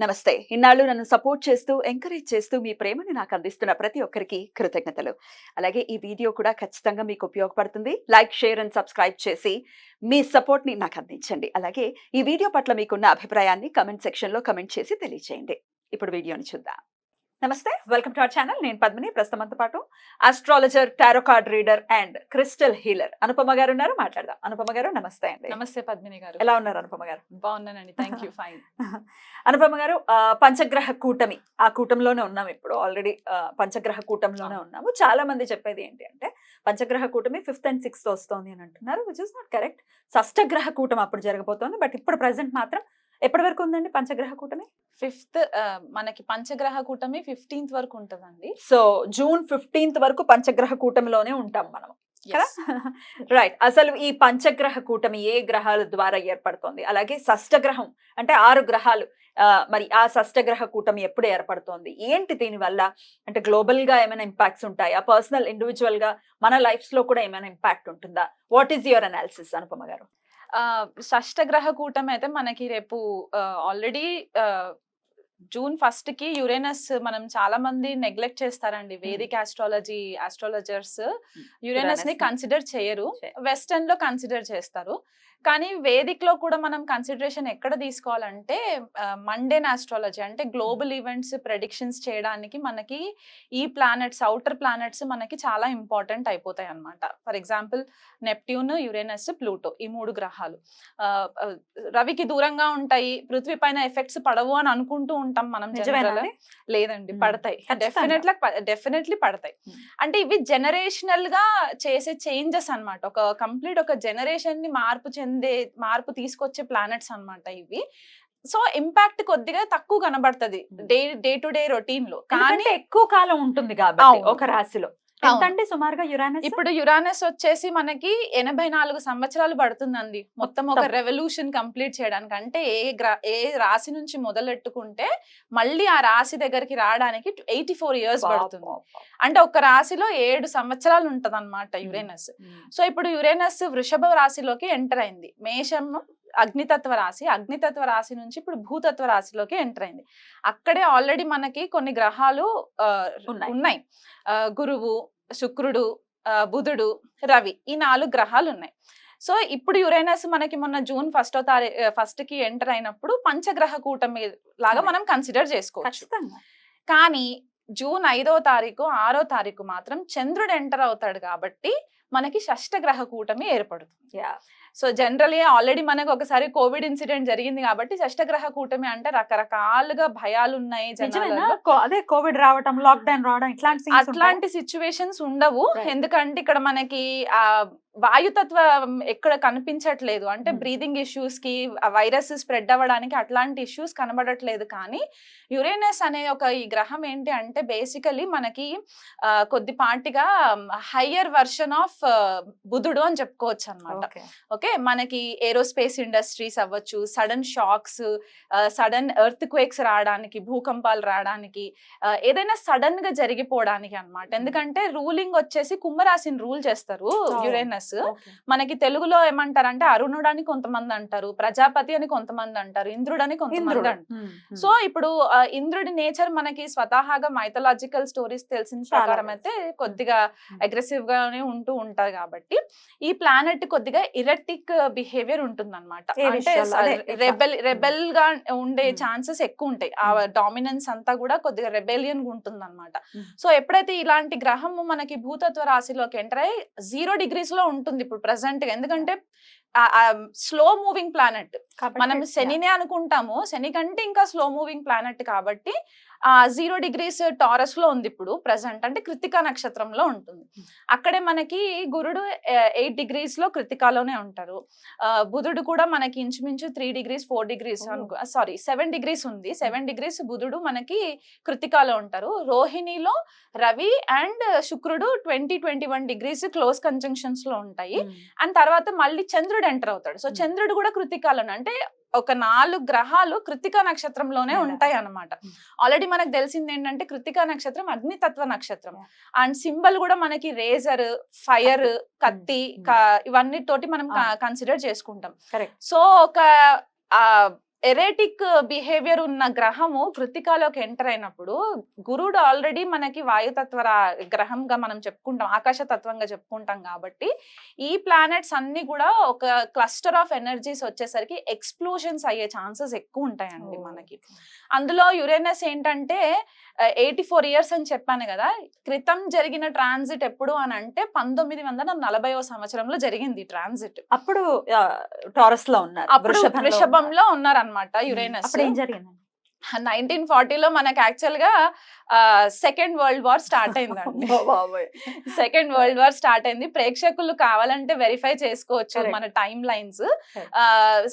నమస్తే. ఇన్నాళ్ళు నన్ను సపోర్ట్ చేస్తూ, ఎంకరేజ్ చేస్తూ మీ ప్రేమని నాకు అందిస్తున్న ప్రతి ఒక్కరికి కృతజ్ఞతలు. అలాగే ఈ వీడియో కూడా ఖచ్చితంగా మీకు ఉపయోగపడుతుంది. లైక్, షేర్ అండ్ సబ్స్క్రైబ్ చేసి మీ సపోర్ట్‌ని నాకు అందించండి. అలాగే ఈ వీడియో పట్ల మీకున్న అభిప్రాయాన్ని కామెంట్ సెక్షన్‌లో కామెంట్ చేసి తెలియజేయండి. ఇప్పుడు వీడియోని చూద్దాం. నమస్తే, వెల్కమ్ టు అవర్ ఛానల్. నేను పద్మిని. ప్రస్తుతం మనతో పాటు astrologer, tarot card reader and crystal healer Anupama గారు ఉన్నారు. మాట్లాడదాం. అనుపమ గారు నమస్తే అండి. నమస్తే పద్మిని గారు. ఎలా ఉన్నారు అనుపమ గారు? బాగున్నానండి, థ్యాంక్ యూ. ఫైన్. అనుపమ గారు, పంచగ్రహ కూటమి, ఆ కూటంలోనే ఉన్నాం ఇప్పుడు. ఆల్రెడీ పంచగ్రహ కూటంలోనే ఉన్నాము. చాలా మంది చెప్పేది ఏంటి అంటే పంచగ్రహ కూటమి 5th and 6th వస్తోంది అని అంటున్నారు, విచ్ ఇస్ నాట్ కరెక్ట్. షష్టగ్రహ కూటమి అప్పుడు జరగబోతోంది. బట్ ఇప్పుడు ప్రెసెంట్ మాత్రం ఎప్పటి వరకు ఉందండి పంచగ్రహ కూటమి? 5th మనకి పంచగ్రహ కూటమి 15th వరకు ఉంటదండి. సో జూన్ 15th వరకు పంచగ్రహ కూటమిలోనే ఉంటాం మనం. రైట్. అసలు ఈ పంచగ్రహ కూటమి ఏ గ్రహాల ద్వారా ఏర్పడుతోంది? అలాగే షష్టగ్రహం అంటే 6 గ్రహాలు, మరి ఆ షష్టగ్రహ కూటమి ఎప్పుడు ఏర్పడుతోంది? ఏంటి దీనివల్ల? అంటే గ్లోబల్ గా ఏమైనా ఇంపాక్ట్స్ ఉంటాయా? పర్సనల్ ఇండివిజువల్ గా మన లైఫ్స్ లో కూడా ఏమైనా ఇంపాక్ట్ ఉంటుందా? What is your analysis Anupama గారు? షష్టగ్రహ కూటమి అయితే మనకి రేపు ఆల్రెడీ జూన్ 1st కి యురేనస్, మనం చాలా మంది నెగ్లెక్ట్ చేస్తారండి. వేదిక్ ఆస్ట్రాలజర్స్ యురేనస్ ని కన్సిడర్ చేయరు, వెస్టర్న్ లో కన్సిడర్ చేస్తారు. కానీ వేదిక్ లో కూడా మనం కన్సిడరేషన్ ఎక్కడ తీసుకోవాలంటే మండేన్ ఆస్ట్రాలజీ, అంటే గ్లోబల్ ఈవెంట్స్ ప్రెడిక్షన్స్ చేయడానికి మనకి ఈ ప్లానెట్స్, అవుటర్ ప్లానెట్స్ మనకి చాలా ఇంపార్టెంట్ అయిపోతాయి అన్నమాట. For example Neptune, Uranus, Pluto, ఈ 3 గ్రహాలు రవికి దూరంగా ఉంటాయి, పృథ్వీ పైన ఎఫెక్ట్స్ పడవు అని అనుకుంటూ ఉంటాం మనం. లేదండి, పడతాయి. డెఫినెట్లీ పడతాయి. అంటే ఇవి జనరేషనల్ గా చేసే చేంజెస్ అన్నమాట. ఒక కంప్లీట్ ఒక జనరేషన్ ని మార్పు తీసుకొచ్చే ప్లానెట్స్ అన్నమాట ఇవి. సో ఇంపాక్ట్ కొద్దిగా తక్కువ కనబడుతుంది డే టు డే రొటీన్ లో, కానీ ఎక్కువ కాలం ఉంటుంది కాబట్టి ఒక రాశిలో. ఎంతండి సుమారుగా యురానస్? ఇప్పుడు యురానస్ వచ్చేసి మనకి 84 సంవత్సరాలు పడుతుందండి మొత్తం ఒక రెవల్యూషన్ కంప్లీట్ చేయడానికి. అంటే ఏ రాశి నుంచి మొదలెట్టుకుంటే మళ్ళీ ఆ రాశి దగ్గరికి రావడానికి 84 years పడుతుంది. అంటే ఒక రాశిలో 7 సంవత్సరాలు ఉంటది అనమాట యురేనస్. సో ఇప్పుడు యురేనస్ వృషభ రాశిలోకి ఎంటర్ అయింది. మేషం అగ్నితత్వ రాశి నుంచి ఇప్పుడు భూతత్వ రాశిలోకి ఎంటర్ అయింది. అక్కడే ఆల్రెడీ మనకి కొన్ని గ్రహాలు ఉన్నాయి. గురువు, శుక్రుడు, బుధుడు, రవి, ఈ 4 గ్రహాలు ఉన్నాయి. సో ఇప్పుడు యురేనస్ మనకి మొన్న జూన్ 1st కి ఎంటర్ అయినప్పుడు పంచగ్రహ కూటమి లాగా మనం కన్సిడర్ చేసుకోవచ్చు. కానీ జూన్ 5వ తారీఖు 6వ తారీఖు మాత్రం చంద్రుడు ఎంటర్ అవుతాడు కాబట్టి మనకి షష్టగ్రహ కూటమి ఏర్పడుతుంది. సో జనరలీ ఆల్రెడీ మనకు ఒకసారి కోవిడ్ ఇన్సిడెంట్ జరిగింది కాబట్టి షష్టగ్రహ కూటమి అంటే రకరకాలుగా భయాలు ఉన్నాయి జనాలలో. అదే కోవిడ్ రావడం, లాక్డౌన్ రావడం, అట్లాంటి సిచ్యువేషన్స్ ఉండవు. ఎందుకంటే ఇక్కడ మనకి ఆ వాయుతత్వం ఎక్కడ కనిపించట్లేదు. అంటే బ్రీదింగ్ ఇష్యూస్ కి, వైరస్ స్ప్రెడ్ అవ్వడానికి అట్లాంటి ఇష్యూస్ కనబడట్లేదు. కానీ యురేనస్ అనే ఈ గ్రహం ఏంటి అంటే బేసికలీ మనకి కొద్దిపాటిగా హయ్యర్ వర్షన్ ఆఫ్ బుధుడు అని చెప్పుకోవచ్చు అనమాట. ఓకే, మనకి ఏరోస్పేస్ ఇండస్ట్రీస్ అవ్వచ్చు, sudden shocks, sudden earthquakes రావడానికి, భూకంపాలు రావడానికి, ఏదైనా సడన్ గా జరిగిపోవడానికి అన్నమాట. ఎందుకంటే రూలింగ్ వచ్చేసి కుంభరాశిని రూల్ చేస్తారు యురేనస్. మనకి తెలుగులో ఏమంటారంటే అరుణుడు అని కొంతమంది అంటారు, ప్రజాపతి అని కొంతమంది అంటారు, ఇంద్రుడు అని కొంతమంది అంటారు. సో ఇప్పుడు ఇంద్రుడి నేచర్ మనకి స్వతహాగా మైథలాజికల్ స్టోరీస్ తెలిసిన ప్రకారం అయితే కొద్దిగా అగ్రెసివ్ గానే ఉంటూ ఉంటారు. కాబట్టి ఈ ప్లానెట్ కొద్దిగా ఇరెటిక్ బిహేవియర్ ఉంటుంది అనమాట. అంటే రెబెల్ గా ఉండే ఛాన్సెస్ ఎక్కువ ఉంటాయి. ఆ డామినెన్స్ అంతా కూడా కొద్దిగా రెబెలియన్ గా ఉంటుంది అనమాట. సో ఎప్పుడైతే ఇలాంటి గ్రహము మనకి భూతత్వ రాశిలోకి ఎంటర్ అయ్యి 0 degrees లో ఉంటుంది ఇప్పుడు ప్రెసెంట్ గా. ఎందుకంటే స్లో మూవింగ్ ప్లానెట్, మనం శనినే అనుకుంటాము, శని కంటే ఇంకా స్లో మూవింగ్ ప్లానెట్ కాబట్టి 0 degrees టారస్ లో ఉంది ఇప్పుడు ప్రెసెంట్. అంటే కృతికా నక్షత్రంలో ఉంటుంది. అక్కడే మనకి గురుడు 8 degrees లో కృతికాలోనే ఉంటారు. బుధుడు కూడా మనకి ఇంచుమించు 3 degrees 4 degrees 7 degrees ఉంది. 7 degrees బుధుడు మనకి కృతికాలో ఉంటారు. రోహిణిలో రవి అండ్ శుక్రుడు 20-21 degrees క్లోజ్ కంజంక్షన్స్ లో ఉంటాయి. అండ్ తర్వాత మళ్ళీ చంద్రుడు ఎంటర్ అవుతాడు. సో చంద్రుడు కూడా కృతికాలోనే, అంటే ఒక 4 గ్రహాలు కృతికా నక్షత్రంలోనే ఉంటాయి అన్నమాట. ఆల్రెడీ మనకు తెలిసింది ఏంటంటే కృతికా నక్షత్రం అగ్నితత్వ నక్షత్రం. అండ్ సింబల్ కూడా మనకి రేజర్, ఫైర్, కత్తి, ఇవన్నీ తోటి మనం కన్సిడర్ చేసుకుంటాం. సో ఒక ఎరేటిక్ బిహేవియర్ ఉన్న గ్రహము కృత్తికాలోకి ఎంటర్ అయినప్పుడు గురుడు ఆల్రెడీ మనకి వాయుతత్వ గ్రహంగా మనం చెప్పుకుంటాం, ఆకాశ తత్వంగా చెప్పుకుంటాం కాబట్టి ఈ ప్లానెట్స్ అన్ని కూడా ఒక క్లస్టర్ ఆఫ్ ఎనర్జీస్ వచ్చేసరికి ఎక్స్ప్లోజన్స్ అయ్యే ఛాన్సెస్ ఎక్కువ ఉంటాయండి మనకి. అందులో యురేనస్ ఏంటంటే 84 years అని చెప్పాను కదా, క్రితం జరిగిన ట్రాన్సిట్ ఎప్పుడు అని అంటే 1940వ సంవత్సరంలో జరిగింది ట్రాన్సిట్. అప్పుడు టారస్ లో ఉన్నారు, అప్పుడు వృషభంలో ఉన్నారనమాట యురేనస్. అప్పుడు ఏం జరిగింది? 1940లో మనకి యాక్చువల్ గా సెకండ్ వరల్డ్ వార్ స్టార్ట్ అయిందండి. సెకండ్ వరల్డ్ వార్ స్టార్ట్ అయింది. ప్రేక్షకులు కావాలంటే వెరిఫై చేసుకోవచ్చు మన టైమ్ లైన్స్.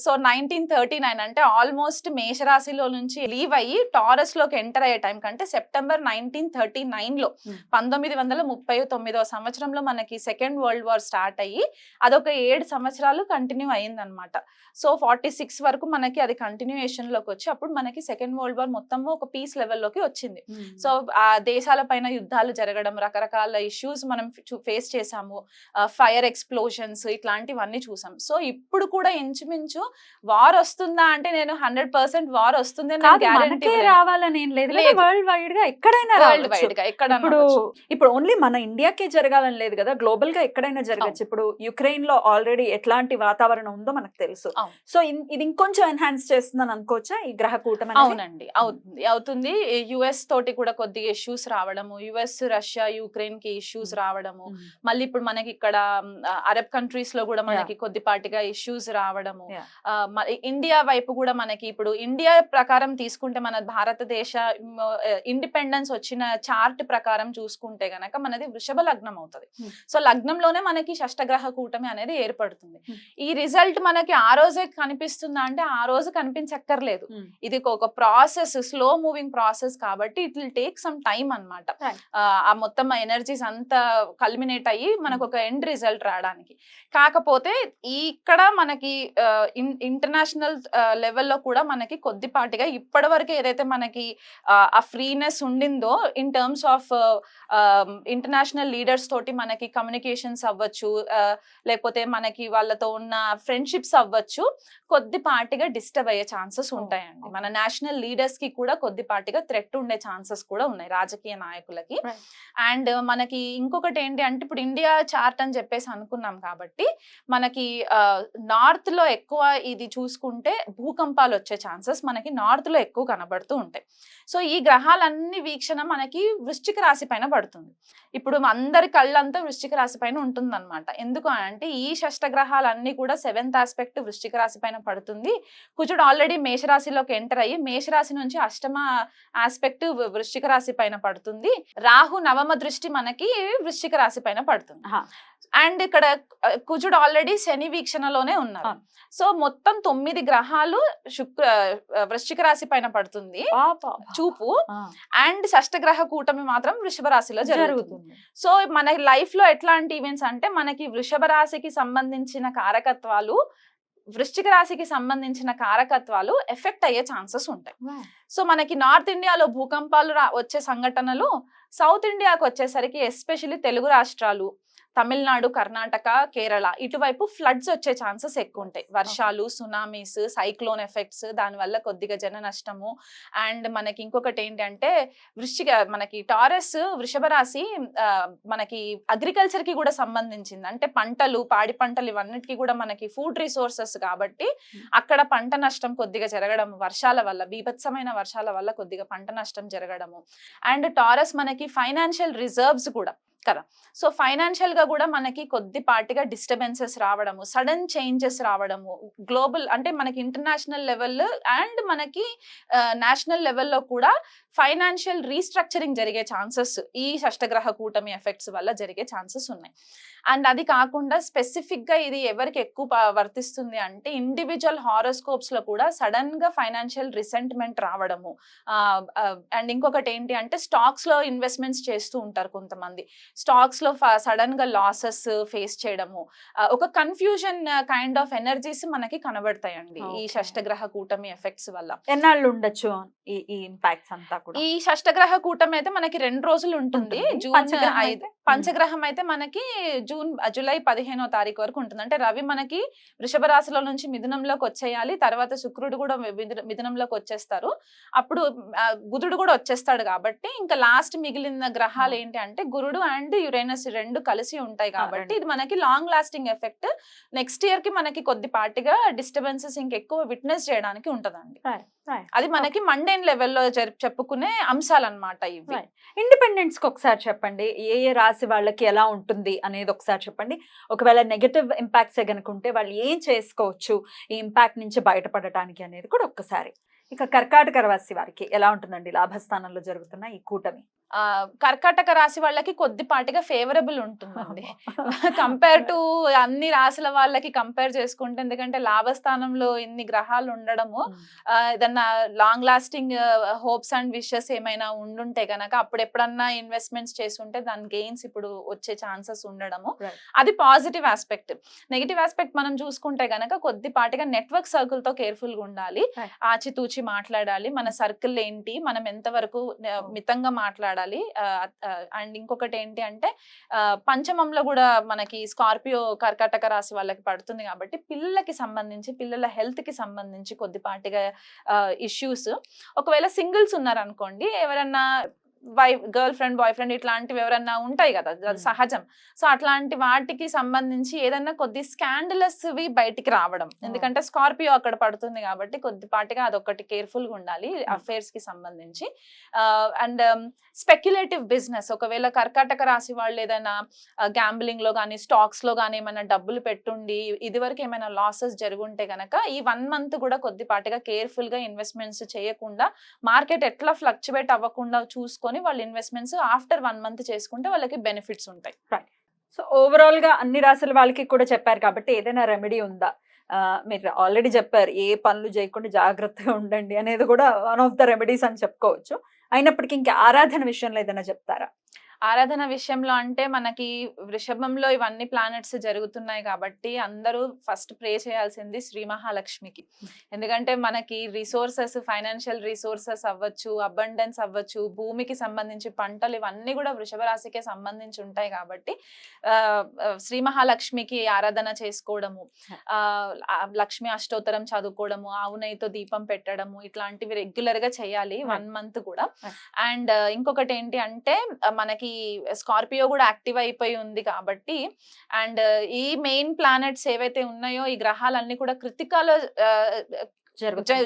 సో 1939 అంటే ఆల్మోస్ట్ మేషరాశిలో నుంచి లీవ్ అయ్యి టారస్ లోకి ఎంటర్ అయ్యే టైం కంటే సెప్టెంబర్ 1939లో 1939వ సంవత్సరంలో మనకి సెకండ్ వరల్డ్ వార్ స్టార్ట్ అయ్యి అదొక 7 సంవత్సరాలు కంటిన్యూ అయ్యింది అనమాట. సో 46 వరకు మనకి అది కంటిన్యూయేషన్ లోకి వచ్చి అప్పుడు మనకి సెకండ్ వరల్డ్ వార్ మొత్తము ఒక పీస్ లెవెల్లోకి వచ్చింది. సో ఆ దేశాల పైన యుద్ధాలు జరగడం, రకరకాల ఇష్యూస్ మనం ఫేస్ చేసాము, ఫైర్ ఎక్స్ప్లోషన్స్ ఇట్లాంటివన్నీ చూసాం. సో ఇప్పుడు కూడా ఇంచుమించు వార్ వస్తుందా అంటే నేను 100% వార్ వస్తుంది రావాలని ఏం లేదు, వరల్డ్ వైడ్ గా ఎక్కడైనా వరల్డ్ వైడ్ గా ఎక్కడ. ఇప్పుడు ఓన్లీ మన ఇండియాకే జరగాలని లేదు కదా, గ్లోబల్ గా ఎక్కడైనా జరగచ్చు. ఇప్పుడు యుక్రెయిన్ లో ఆల్రెడీ ఎట్లాంటి వాతావరణం ఉందో మనకు తెలుసు. సో ఇది ఇంకొంచెం ఎన్హాన్స్ చేస్తుందని అనుకోవచ్చా ఈ గ్రహ కూటమి? అవునండి, అవుతుంది. యుఎస్ తోటి కూడా కొద్దిగా ఇష్యూస్ రావడము, యుఎస్ రష్యా యుక్రెయిన్ కి ఇష్యూస్ రావడము, మళ్ళీ ఇప్పుడు మనకి ఇక్కడ అరబ్ కంట్రీస్ లో కూడా మనకి కొద్దిపాటిగా ఇష్యూస్ రావడము, ఇండియా వైపు కూడా మనకి ఇప్పుడు ఇండియా ప్రకారం తీసుకుంటే మన భారతదేశ ఇండిపెండెన్స్ వచ్చిన చార్ట్ ప్రకారం చూసుకుంటే గనక మనది వృషభ లగ్నం అవుతుంది. సో లగ్నంలోనే మనకి షష్టగ్రహ కూటమి అనేది ఏర్పడుతుంది. ఈ రిజల్ట్ మనకి ఆ రోజే కనిపిస్తుందా అంటే ఆ రోజు కనిపించక్కర్లేదు. ఇది ఒక ప్రాసెస్, స్లో మూవింగ్ ప్రాసెస్ కాబట్టి it will take some time అన్నమాట. ఆ మొత్తం ఎనర్జీస్ అంతా కల్మినేట్ అయ్యి మనకు ఒక ఎండ్ రిజల్ట్ రావడానికి. కాకపోతే ఇక్కడ మనకి ఇంటర్నేషనల్ లెవెల్లో కూడా మనకి కొద్దిపాటిగా ఇప్పటి వరకు ఏదైతే మనకి ఆ ఫ్రీనెస్ ఉండిందో in terms of international leaders తోటి మనకి కమ్యూనికేషన్స్ అవ్వచ్చు, లేకపోతే మనకి వాళ్ళతో ఉన్న ఫ్రెండ్షిప్స్ అవ్వచ్చు, కొద్దిపాటిగా డిస్టర్బ్ అయ్యే ఛాన్సెస్ ఉంటాయండి. మన నేషనల్ లీడర్స్ కి కూడా కొద్దిపాటిగా థ్రెట్ ఉండే ఛాన్సెస్ కూడా ఉన్నాయి రాజకీయ నాయకులకి. అండ్ మనకి ఇంకొకటి ఏంటి అంటే ఇప్పుడు ఇండియా చార్ట్ అని చెప్పేసి అనుకున్నాం కాబట్టి మనకి నార్త్ లో ఎక్కువ ఇది చూసుకుంటే భూకంపాలు వచ్చే ఛాన్సెస్ మనకి నార్త్ లో ఎక్కువ కనబడుతూ ఉంటాయి. సో ఈ గ్రహాలన్నీ వీక్షణ మనకి వృశ్చిక రాశి పైన పడుతుంది. ఇప్పుడు అందరి కళ్ళంతా వృశ్చిక రాశి పైన ఉంటుంది అనమాట. ఎందుకు అంటే ఈ షష్టగ్రహాలన్నీ కూడా 7th ఆస్పెక్ట్ వృశ్చిక రాశి పైన పడుతుంది. కుజుడు ఆల్రెడీ మేషరాశిలోకి ఎంటర్ అయ్యి మేషరాశి నుంచి 8వ ఆస్పెక్ట్ వృశ్చిక రాశి పైన పడుతుంది. రాహు 9వ దృష్టి మనకి వృశ్చిక రాశి పైన పడుతుంది. అండ్ ఇక్కడ కుజుడు ఆల్రెడీ శని వీక్షణలోనే ఉన్నారు. సో మొత్తం 9 గ్రహాలు వృశ్చిక రాశి పైన పడుతుంది చూపు. అండ్ షష్టగ్రహ కూటమి మాత్రం వృషభ రాశిలో జరుగుతుంది. సో మన లైఫ్ లో ఎట్లాంటి ఈవెంట్స్ అంటే మనకి వృషభ రాశికి సంబంధించిన కారకత్వాలు, వృశ్చిక రాశికి సంబంధించిన కారకత్వాలు ఎఫెక్ట్ అయ్యే ఛాన్సెస్ ఉంటాయి. సో మనకి నార్త్ ఇండియాలో భూకంపాలు వచ్చే సంఘటనలు, సౌత్ ఇండియాకి వచ్చేసరికి ఎస్పెషల్లీ తెలుగు రాష్ట్రాలు, తమిళనాడు, కర్ణాటక, కేరళ ఇటువైపు ఫ్లడ్స్ వచ్చే ఛాన్సెస్ ఎక్కువ ఉంటాయి. వర్షాలు, సునామీస్, సైక్లోన్ ఎఫెక్ట్స్, దానివల్ల కొద్దిగా జన నష్టము. అండ్ మనకి ఇంకొకటి ఏంటంటే మనకి టారస్ వృషభ రాశి మనకి అగ్రికల్చర్ కి కూడా సంబంధించింది. అంటే పంటలు, పాడి పంటలు ఇవన్నిటికీ కూడా మనకి ఫుడ్ రిసోర్సెస్ కాబట్టి అక్కడ పంట నష్టం కొద్దిగా జరగడం, వర్షాల వల్ల, బీభత్సమైన వర్షాల వల్ల కొద్దిగా పంట నష్టం జరగడము. అండ్ టారస్ మనకి ఫైనాన్షియల్ రిజర్వ్స్ కూడా కదా. సో ఫైనాన్షియల్ గా కూడా మనకి కొద్దిపాటిగా డిస్టర్బెన్సెస్ రావడము, సడన్ చేంజెస్ రావడము, గ్లోబల్ అంటే మనకి ఇంటర్నేషనల్ లెవెల్ అండ్ మనకి నేషనల్ లెవెల్లో కూడా ఫైనాన్షియల్ రీస్ట్రక్చరింగ్ జరిగే ఛాన్సెస్ ఈ షష్టగ్రహ కూటమి ఎఫెక్ట్స్ వల్ల జరిగే ఛాన్సెస్ ఉన్నాయి. అండ్ అది కాకుండా స్పెసిఫిక్ గా ఇది ఎవరికి ఎక్కువ వర్తిస్తుంది అంటే ఇండివిజువల్ హారోస్కోప్స్ లో కూడా సడన్ గా ఫైనాన్షియల్ రిసెంట్మెంట్ రావడము. అండ్ ఇంకొకటి ఏంటి అంటే స్టాక్స్ లో ఇన్వెస్ట్మెంట్స్ చేస్తూ ఉంటారు కొంతమంది. స్టాక్స్ లో సడన్ గా లాసెస్ ఫేస్ చేయడము, ఒక కన్ఫ్యూజన్ కైండ్ ఆఫ్ ఎనర్జీస్ మనకి కనబడతాయండి ఈ Okay. షష్టగ్రహ కూటమి ఎఫెక్ట్స్ వల్ల. ఎన్నాళ్ళు ఉండొచ్చు ఈ ఇంపాక్ట్స్ అంతా కూడా? ఈ షష్టగ్రహ కూటమి అయితే మనకి 2 రోజులు ఉంటుంది. ఉంటుంది. జూన్ పంచగ్రహం 5. అయితే? పంచగ్రహం అయితే మనకి జూలై 15వ తారీఖు వరకు ఉంటుంది. అంటే రవి మనకి వృషభ రాశిలో నుంచి మిథునంలోకి వచ్చేయాలి. తర్వాత శుక్రుడు కూడా మిథునంలోకి వచ్చేస్తారు. అప్పుడు బుధుడు కూడా వచ్చేస్తాడు కాబట్టి ఇంకా లాస్ట్ మిగిలిన గ్రహాలు ఏంటి అంటే గురుడు అండ్ యురేనస్ 2 కలిసి ఉంటాయి కాబట్టి ఇది మనకి long lasting effect. Next year కి మనకి కొద్దిపాటిగా డిస్టర్బెన్సెస్ ఇంకెక్కువ విట్నెస్ చేయడానికి ఉంటదండి. అది మనకి మండేన్ లెవెల్లో చెప్పుకునే అంశాలన్నమాట ఇవి. ఇండిపెండెన్స్ కి ఒకసారి చెప్పండి, ఏ రాశి వాళ్ళకి ఎలా ఉంటుంది అనేది ఒకసారి చెప్పండి. ఒకవేళ నెగటివ్ ఇంపాక్ట్స్ గనుక ఉంటే వాళ్ళు ఏం చేసుకోవచ్చు ఈ ఇంపాక్ట్ నుంచి బయటపడటానికి అనేది కూడా ఒక్కసారి. ఇక కర్కాటక రాశి వారికి ఎలా ఉంటుందండి లాభస్థానంలో జరుగుతున్న ఈ కూటమి? కర్కాటక రాశి వాళ్ళకి కొద్దిపాటిగా ఫేవరబుల్ ఉంటుందండి కంపేర్ టు అన్ని రాశుల వాళ్ళకి కంపేర్ చేసుకుంటే. ఎందుకంటే లాభస్థానంలో ఇన్ని గ్రహాలు ఉండడము, ఏదన్నా long lasting hopes and wishes ఏమైనా ఉండుంటే గనక అప్పుడు ఎప్పుడన్నా ఇన్వెస్ట్మెంట్స్ చేస్తుంటే దాని గెయిన్స్ ఇప్పుడు వచ్చే ఛాన్సెస్ ఉండడము, అది పాజిటివ్ ఆస్పెక్ట్. నెగిటివ్ ఆస్పెక్ట్ మనం చూసుకుంటే గనక కొద్దిపాటిగా నెట్వర్క్ సర్కిల్ తో కేర్ఫుల్ గా ఉండాలి, ఆచితూచి మాట్లాడాలి, మన సర్కిల్ ఏంటి, మనం ఎంతవరకు మితంగా మాట్లాడాలి. అండ్ ఇంకొకటి ఏంటి అంటే పంచమంలో కూడా మనకి స్కార్పియో కర్కాటక రాశి వాళ్ళకి పడుతుంది కాబట్టి పిల్లలకి సంబంధించి పిల్లల హెల్త్ కి సంబంధించి కొద్దిపాటిగా ఇష్యూస్. ఒకవేళ సింగిల్స్ ఉన్నారనుకోండి, ఎవరన్నా గర్ల్ ఫ్రెండ్ బాయ్ ఫ్రెండ్ ఇట్లాంటివి ఎవరన్నా ఉంటాయి కదా, సహజం. సో అట్లాంటి వాటికి సంబంధించి ఏదన్నా కొద్ది స్కాండలస్ వి బయటికి రావడం, ఎందుకంటే స్కార్పియో అక్కడ పడుతుంది కాబట్టి కొద్దిపాటిగా అదొకటి కేర్ఫుల్ గా ఉండాలి అఫైర్స్ కి సంబంధించి. అండ్ స్పెక్యులేటివ్ బిజినెస్, ఒకవేళ కర్కాటక రాశి వాళ్ళు ఏదైనా గ్యాంబ్లింగ్ లో కానీ స్టాక్స్ లో కానీ ఏమైనా డబ్బులు పెట్టుండి ఇదివరకు ఏమైనా లాసెస్ జరుగుంటే గనక ఈ 1 month కూడా కొద్దిపాటిగా కేర్ఫుల్ గా ఇన్వెస్ట్మెంట్స్ చేయకుండా, మార్కెట్ ఎట్లా ఫ్లక్చువేట్ అవ్వకుండా చూసుకొని వాళ్ళ ఇన్వెస్ట్మెంట్స్ ఆఫ్టర్ 1 month చేసుకుంటే వాళ్ళకి బెనిఫిట్స్ ఉంటాయి. సో ఓవరాల్ గా అన్ని రాశుల వాళ్ళకి కూడా చెప్పారు కాబట్టి ఏదైనా రెమెడీ ఉందా? మీరు ఆల్రెడీ చెప్పారు ఏ పనులు చేయకుండా జాగ్రత్తగా ఉండండి అనేది కూడా వన్ ఆఫ్ ద రెమెడీస్ అని చెప్పుకోవచ్చు. అయినప్పటికీ ఇంకా ఆరాధన విషయంలో ఏదైనా చెప్తారా? ఆరాధన విషయంలో అంటే మనకి వృషభంలో ఇవన్నీ ప్లానెట్స్ జరుగుతున్నాయి కాబట్టి అందరూ ఫస్ట్ ప్రే చేయాల్సింది శ్రీ మహాలక్ష్మికి. ఎందుకంటే మనకి రిసోర్సెస్, ఫైనాన్షియల్ రిసోర్సెస్ అవ్వచ్చు, అబండెన్స్ అవ్వచ్చు, భూమికి సంబంధించి పంటలు ఇవన్నీ కూడా వృషభ రాశికే సంబంధించి ఉంటాయి కాబట్టి శ్రీ మహాలక్ష్మికి ఆరాధన చేసుకోవడము, లక్ష్మి అష్టోత్తరం చదువుకోవడము, ఆవు నెయ్యితో దీపం పెట్టడము, ఇట్లాంటివి రెగ్యులర్ గా చేయాలి 1 month కూడా. అండ్ ఇంకొకటి ఏంటి అంటే మనకి స్కార్పియో కూడా యాక్టివ్ అయిపోయి ఉంది కాబట్టి, అండ్ ఈ మెయిన్ ప్లానెట్స్ ఏవైతే ఉన్నాయో ఈ గ్రహాలన్నీ కూడా కృతికాలో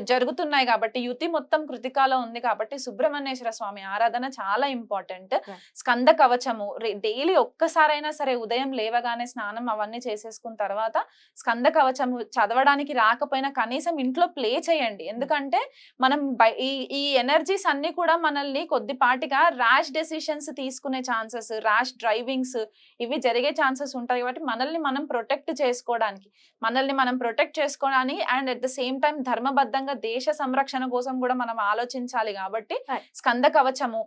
జరుగుతున్నాయి కాబట్టి, యుతి మొత్తం కృతికాలో ఉంది కాబట్టి సుబ్రహ్మణ్యేశ్వర స్వామి ఆరాధన చాలా ఇంపార్టెంట్. స్కంద కవచము డైలీ ఒక్కసారైనా సరే ఉదయం లేవగానే స్నానం అవన్నీ చేసేసుకున్న తర్వాత స్కంద కవచము చదవడానికి రాకపోయినా కనీసం ఇంట్లో ప్లే చేయండి. ఎందుకంటే మనం ఈ ఎనర్జీస్ అన్ని కూడా మనల్ని కొద్దిపాటిగా ర్యాష్ డెసిషన్స్ తీసుకునే ఛాన్సెస్, ర్యాష్ డ్రైవింగ్స్ ఇవి జరిగే ఛాన్సెస్ ఉంటాయి కాబట్టి మనల్ని మనం ప్రొటెక్ట్ చేసుకోవడానికి and at the same time ధర్మబద్ధంగా దేశ సంరక్షణ కోసం కూడా మనం ఆలోచించాలి కాబట్టి స్కంద కవచము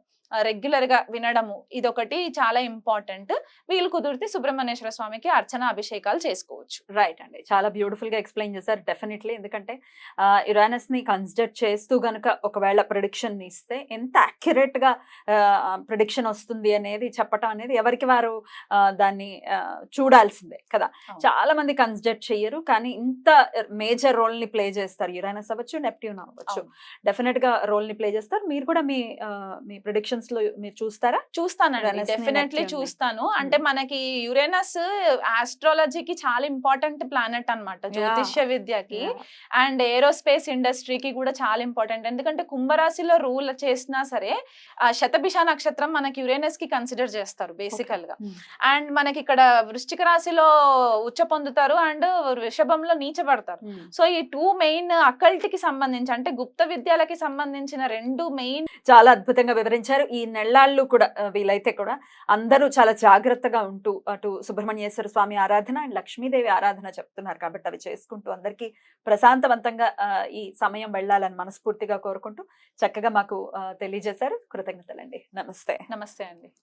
రెగ్యులర్ గా వినడము ఇదొకటి చాలా ఇంపార్టెంట్. వీలు కుదిరితే సుబ్రహ్మణ్యేశ్వర స్వామికి అర్చన అభిషేకాలు చేసుకోవచ్చు. రైట్ అండి, చాలా బ్యూటిఫుల్ గా ఎక్స్ప్లెయిన్ చేశారు. డెఫినెట్లీ, ఎందుకంటే యురేనస్ ని కన్సిడర్ చేస్తూ గనుక ఒకవేళ ప్రిడిక్షన్ ఇస్తే ఎంత అక్యురేట్ గా ప్రిడిక్షన్ వస్తుంది అనేది చెప్పటం అనేది ఎవరికి వారు దాన్ని చూడాల్సిందే కదా. చాలా మంది కన్సిడర్ చెయ్యరు, కానీ ఇంత మేజర్ రోల్ ని ప్లే చేస్తారు. యురేనస్ అవ్వచ్చు, నెప్ట్యూన్ అవ్వచ్చు, డెఫినెట్ గా రోల్ ని ప్లే చేస్తారు. మీరు కూడా మీ ప్రిడిక్షన్స్ లో మీరు చూస్తారా? చూస్తానండి, డెఫినెట్లీ చూస్తాను. అంటే మనకి యురేనస్ ఆస్ట్రాలజీకి చాలా ఇంపార్టెంట్ ప్లానెట్ అన్నమాట, జ్యోతిష్య విద్యకి అండ్ ఏరోస్పేస్ ఇండస్ట్రీకి కూడా చాలా ఇంపార్టెంట్. ఎందుకంటే కుంభరాశిలో రూల్ చేసినా సరే శతభిష నక్షత్రం మనకి యురేనస్ కి కన్సిడర్ చేస్తారు బేసికల్ గా. అండ్ మనకి ఇక్కడ వృశ్చిక రాశిలో ఉచ్చ పొందుతారు అండ్ వృషభంలో నీచబడతారు. సో ఈ 2 మెయిన్ అకల్ట్ కి సంబంధించి అంటే గుప్త విద్యలకి సంబంధించిన 2 మెయిన్ చాలా అద్భుతంగా వివరించారు. ఈ నెల్లాళ్ళు కూడా వీలైతే కూడా అందరూ చాలా జాగ్రత్తగా ఉంటూ అటు సుబ్రహ్మణ్యేశ్వర స్వామి ఆరాధన అండ్ లక్ష్మీదేవి ఆరాధన చెప్తున్నారు కాబట్టి అవి చేసుకుంటూ అందరికీ ప్రశాంతవంతంగా ఈ సమయం వెళ్ళాలని మనస్ఫూర్తిగా కోరుకుంటూ చక్కగా మాకు తెలియజేశారు. కృతజ్ఞతలండి. నమస్తే. నమస్తే అండి.